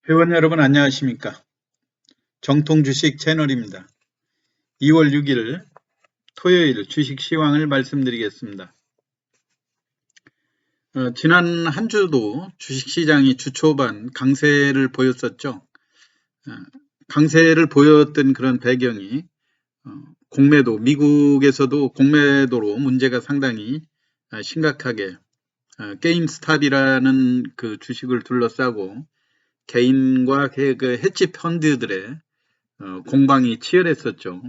회원 여러분 안녕하십니까? 정통주식 채널입니다. 2월 6일 토요일 주식 시황을 말씀드리겠습니다. 지난 한 주도 주식시장이 주 초반 강세를 보였었죠. 강세를 보였던 그런 배경이 공매도, 미국에서도 공매도로 문제가 상당히 심각하게 게임스탑이라는 그 주식을 둘러싸고 개인과 그 헤지 펀드들의 공방이 치열했었죠.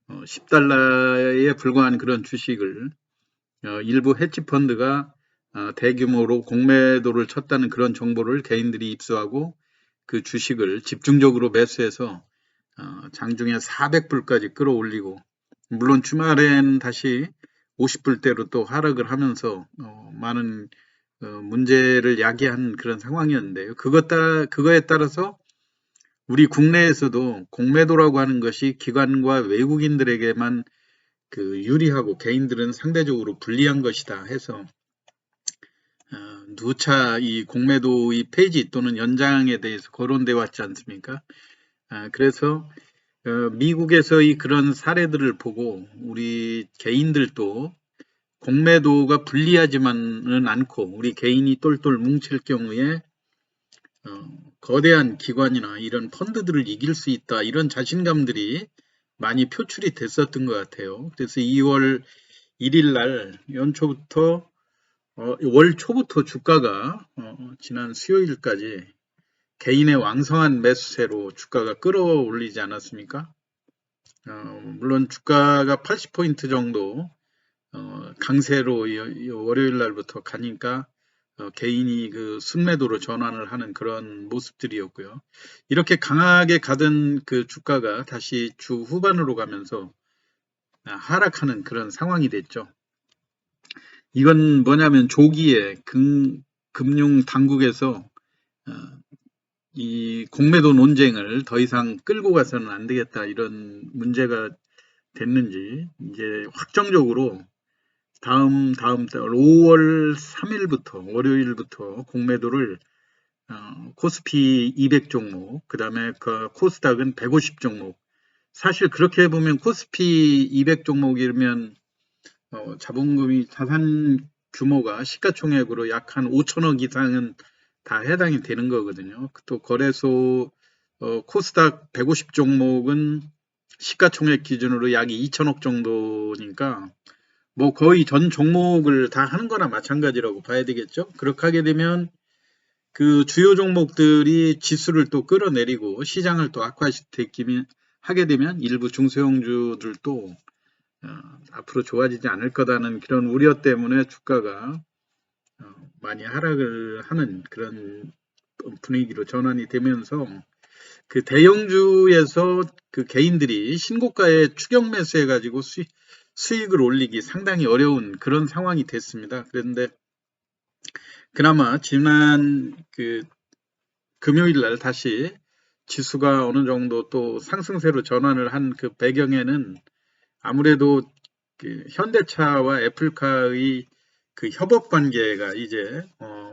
$10에 불과한 그런 주식을 일부 헤지펀드가 대규모로 공매도를 쳤다는 그런 정보를 개인들이 입수하고 그 주식을 집중적으로 매수해서 장중에 400불까지 끌어올리고, 물론 주말엔 다시 50불대로 또 하락을 하면서 많은 문제를 야기한 그런 상황이었는데요. 그거에 따라서 우리 국내에서도 공매도라고 하는 것이 기관과 외국인들에게만 유리하고 개인들은 상대적으로 불리한 것이다 해서 누차 이 공매도의 폐지 또는 연장에 대해서 거론되어 왔지 않습니까? 그래서 미국에서의 그런 사례들을 보고 우리 개인들도 공매도가 불리하지만은 않고 우리 개인이 똘똘 뭉칠 경우에 거대한 기관이나 이런 펀드들을 이길 수 있다, 이런 자신감들이 많이 표출이 됐었던 것 같아요. 그래서 2월 1일 날 연초부터 월 초부터 주가가 지난 수요일까지 개인의 왕성한 매수세로 주가가 끌어올리지 않았습니까? 물론 주가가 80포인트 정도 강세로 월요일 날부터 가니까 개인이 그 순매도로 전환을 하는 그런 모습들이었고요. 이렇게 강하게 가던 그 주가가 다시 주 후반으로 가면서 하락하는 그런 상황이 됐죠. 이건 뭐냐면 조기에 금융 당국에서 이 공매도 논쟁을 더 이상 끌고 가서는 안 되겠다, 이런 문제가 됐는지 이제 확정적으로 다음 달 5월 3일부터 월요일부터 공매도를 코스피 200 종목, 그 다음에 코스닥은 150 종목. 사실 그렇게 보면 코스피 200 종목이면 자본금이 자산 규모가 시가총액으로 약 한 5천억 이상은 다 해당이 되는 거거든요. 또 거래소 코스닥 150 종목은 시가총액 기준으로 약 2천억 정도니까 뭐 거의 전 종목을 다 하는 거나 마찬가지라고 봐야 되겠죠. 그렇게 하게 되면 그 주요 종목들이 지수를 또 끌어내리고 시장을 또 하게 되면 일부 중소형주들도 앞으로 좋아지지 않을 거다는 그런 우려 때문에 주가가 많이 하락을 하는 그런 분위기로 전환이 되면서 그 대형주에서 그 개인들이 신고가에 추격 매수해 가지고 수익을 올리기 상당히 어려운 그런 상황이 됐습니다. 그런데 그나마 지난 그 금요일 날 다시 지수가 어느 정도 또 상승세로 전환을 한 그 배경에는 아무래도 그 현대차와 애플카의 그 협업 관계가 이제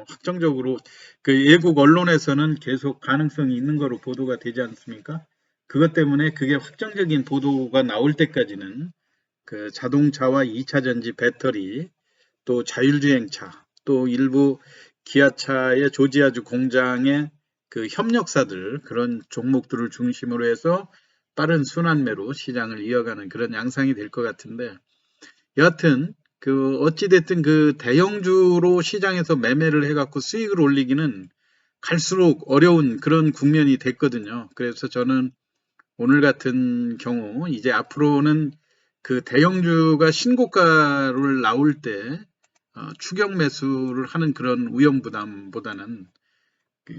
확정적으로 그 외국 언론에서는 계속 가능성이 있는 거로 보도가 되지 않습니까? 그것 때문에 그게 확정적인 보도가 나올 때까지는 그 자동차와 2차 전지 배터리, 또 자율주행차, 또 일부 기아차의 조지아주 공장의 그 협력사들, 그런 종목들을 중심으로 해서 빠른 순환매로 시장을 이어가는 그런 양상이 될 것 같은데, 여하튼 그 어찌됐든 그 대형주로 시장에서 매매를 해갖고 수익을 올리기는 갈수록 어려운 그런 국면이 됐거든요. 그래서 저는 오늘 같은 경우 이제 앞으로는 그 대형주가 신고가를 나올 때 추격 매수를 하는 그런 위험 부담보다는 그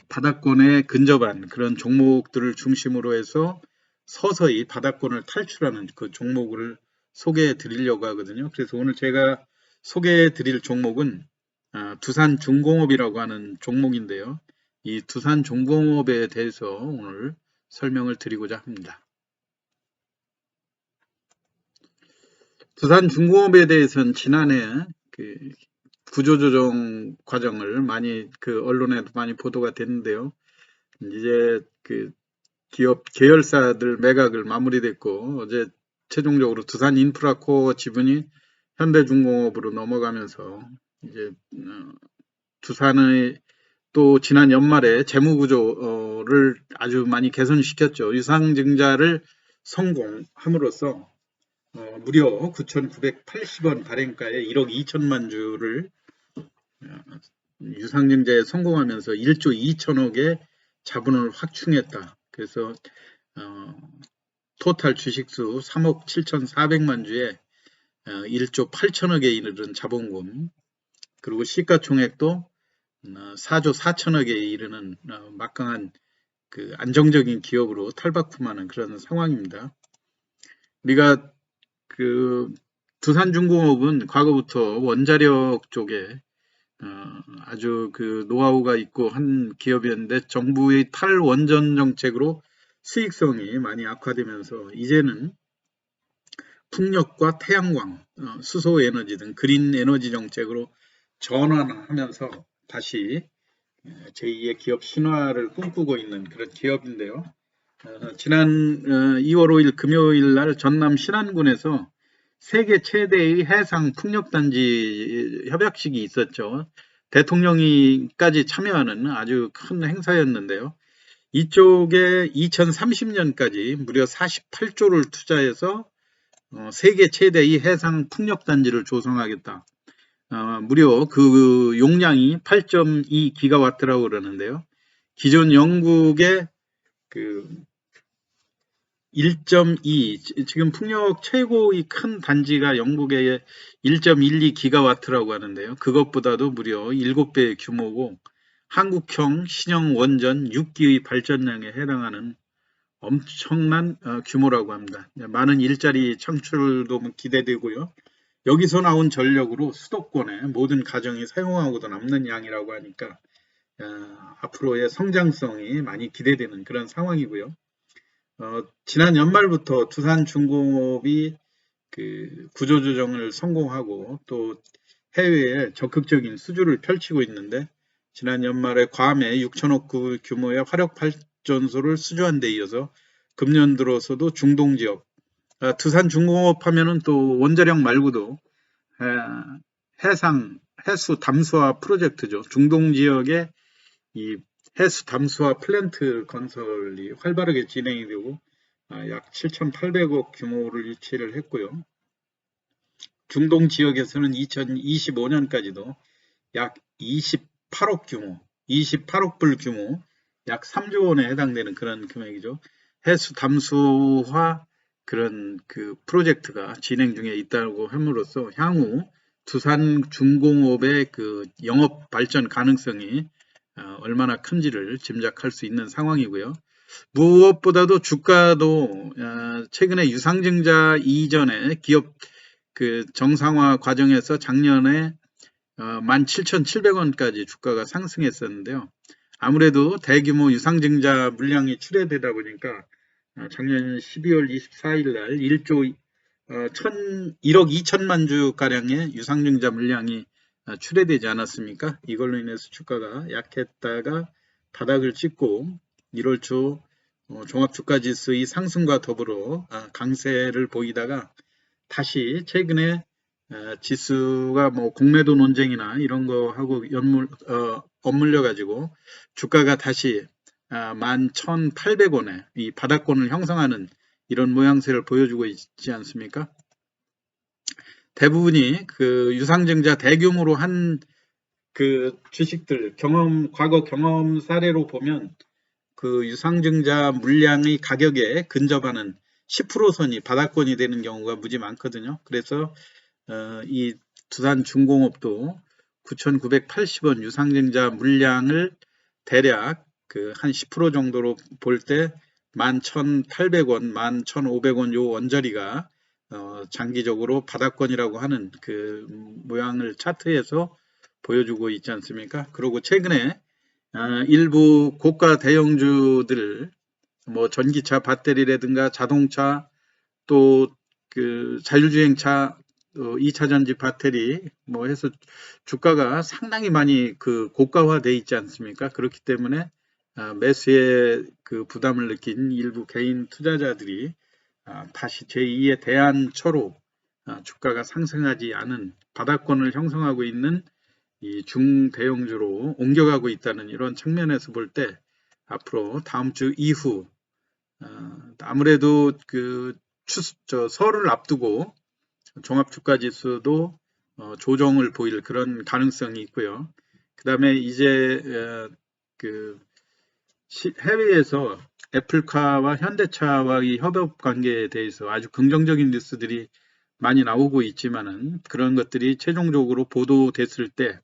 바닥권에 근접한 그런 종목들을 중심으로 해서 서서히 바닥권을 탈출하는 그 종목을 소개해 드리려고 하거든요. 그래서 오늘 제가 소개해 드릴 종목은 두산중공업이라고 하는 종목인데요. 이 두산중공업에 대해서 오늘 설명을 드리고자 합니다. 두산중공업에 대해서는 지난해 그 구조조정 과정을 많이 그 언론에도 많이 보도가 됐는데요. 이제 그 기업 계열사들 매각을 마무리됐고 어제 최종적으로 두산인프라코어 지분이 현대중공업으로 넘어가면서 이제 두산의 또 지난 연말에 재무구조를 아주 많이 개선시켰죠. 유상증자를 성공함으로써 무려 9,980원 발행가의 1억 2천만 주를 유상증자에 성공하면서 1조 2천억의 자본을 확충했다. 그래서 토탈 주식수 3억 7,400만 주에 1조 8천억에 이르는 자본금, 그리고 시가총액도 4조 4천억에 이르는 막강한 그 안정적인 기업으로 탈바꿈하는 그런 상황입니다. 우리가 그 두산중공업은 과거부터 원자력 쪽에 아주 그 노하우가 있고 한 기업이었는데 정부의 탈원전 정책으로 수익성이 많이 악화되면서 이제는 풍력과 태양광, 수소에너지 등 그린 에너지 정책으로 전환하면서 다시 제2의 기업 신화를 꿈꾸고 있는 그런 기업인데요. 지난 2월 5일 금요일 날 전남 신안군에서 세계 최대의 해상 풍력단지 협약식이 있었죠. 대통령이까지 참여하는 아주 큰 행사였는데요. 이쪽에 2030년까지 무려 48조를 투자해서 세계 최대의 해상 풍력단지를 조성하겠다. 무려 그 용량이 8.2 기가와트라고 그러는데요. 기존 영국의 그 1.2, 지금 풍력 최고의 큰 단지가 영국의 1.12 기가와트라고 하는데요. 그것보다도 무려 7배 규모고 한국형 신형 원전 6기의 발전량에 해당하는 엄청난 규모라고 합니다. 많은 일자리 창출도 기대되고요. 여기서 나온 전력으로 수도권의 모든 가정이 사용하고도 남는 양이라고 하니까 앞으로의 성장성이 많이 기대되는 그런 상황이고요. 지난 연말부터 두산중공업이 그 구조조정을 성공하고 또 해외에 적극적인 수주를 펼치고 있는데 지난 연말에 괌에 6천억 규모의 화력발전소를 수주한 데 이어서 금년 들어서도 중동 지역, 두산중공업 하면은 또 원자력 말고도 해상, 해수 담수화 프로젝트죠. 중동 지역에 이 해수 담수화 플랜트 건설이 활발하게 진행이 되고 약 7,800억 규모를 유치를 했고요. 중동 지역에서는 2025년까지도 약 28억 규모, 28억 불 규모, 약 3조 원에 해당되는 그런 금액이죠. 해수 담수화 그런 그 프로젝트가 진행 중에 있다고 함으로써 향후 두산중공업의 그 영업 발전 가능성이 얼마나 큰지를 짐작할 수 있는 상황이고요. 무엇보다도 주가도 최근에 유상증자 이전에 기업 그 정상화 과정에서 작년에 17,700원까지 주가가 상승했었는데요. 아무래도 대규모 유상증자 물량이 출회되다 보니까 작년 12월 24일 날 1조 1억 2천만 주가량의 유상증자 물량이 출회되지 않았습니까? 이걸로 인해서 주가가 약했다가 바닥을 찍고 1월 초 종합주가지수의 상승과 더불어 강세를 보이다가 다시 최근에 지수가 뭐 공매도 논쟁이나 이런 거 하고 엇물려 가지고 주가가 다시 11,800원에 이 바닥권을 형성하는 이런 모양새를 보여주고 있지 않습니까? 대부분이 그 유상증자 대규모로 한 그 주식들 과거 경험 사례로 보면 그 유상증자 물량의 가격에 근접하는 10% 선이 바닥권이 되는 경우가 무지 많거든요. 그래서 이 두산중공업도 9,980원 유상증자 물량을 대략 그 한 10% 정도로 볼 때 11,800원, 11,500원 요 원저리가 장기적으로 바닥권이라고 하는 그 모양을 차트에서 보여주고 있지 않습니까? 그리고 최근에 일부 고가 대형주들 뭐 전기차 배터리라든가 자동차 또 그 자율주행차 2차 전지 배터리 뭐 해서 주가가 상당히 많이 그 고가화돼 있지 않습니까? 그렇기 때문에 매수의 그 부담을 느낀 일부 개인 투자자들이 다시 제2의 대안처로 주가가 상승하지 않은 바닥권을 형성하고 있는 이 중대형주로 옮겨가고 있다는 이런 측면에서 볼 때 앞으로 다음 주 이후 아무래도 그 설을 앞두고 종합주가지수도 조정을 보일 그런 가능성이 있고요. 그 다음에 이제 그 해외에서 애플카와 현대차와의 협업 관계에 대해서 아주 긍정적인 뉴스들이 많이 나오고 있지만은 그런 것들이 최종적으로 보도됐을 때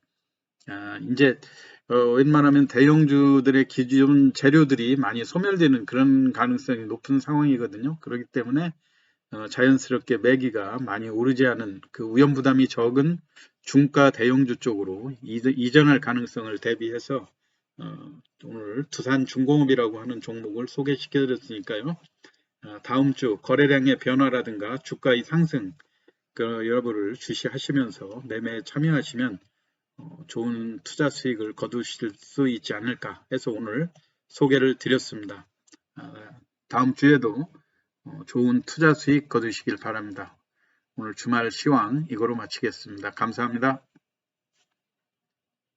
이제 웬만하면 대형주들의 기존 재료들이 많이 소멸되는 그런 가능성이 높은 상황이거든요. 그렇기 때문에 자연스럽게 매기가 많이 오르지 않은 그 위험 부담이 적은 중가 대형주 쪽으로 이전할 가능성을 대비해서 오늘 두산중공업이라고 하는 종목을 소개시켜 드렸으니까요. 다음 주 거래량의 변화라든가 주가의 상승 그 여부를 주시하시면서 매매에 참여하시면 좋은 투자 수익을 거두실 수 있지 않을까 해서 오늘 소개를 드렸습니다. 다음 주에도 좋은 투자 수익 거두시길 바랍니다. 오늘 주말 시황 이거로 마치겠습니다. 감사합니다.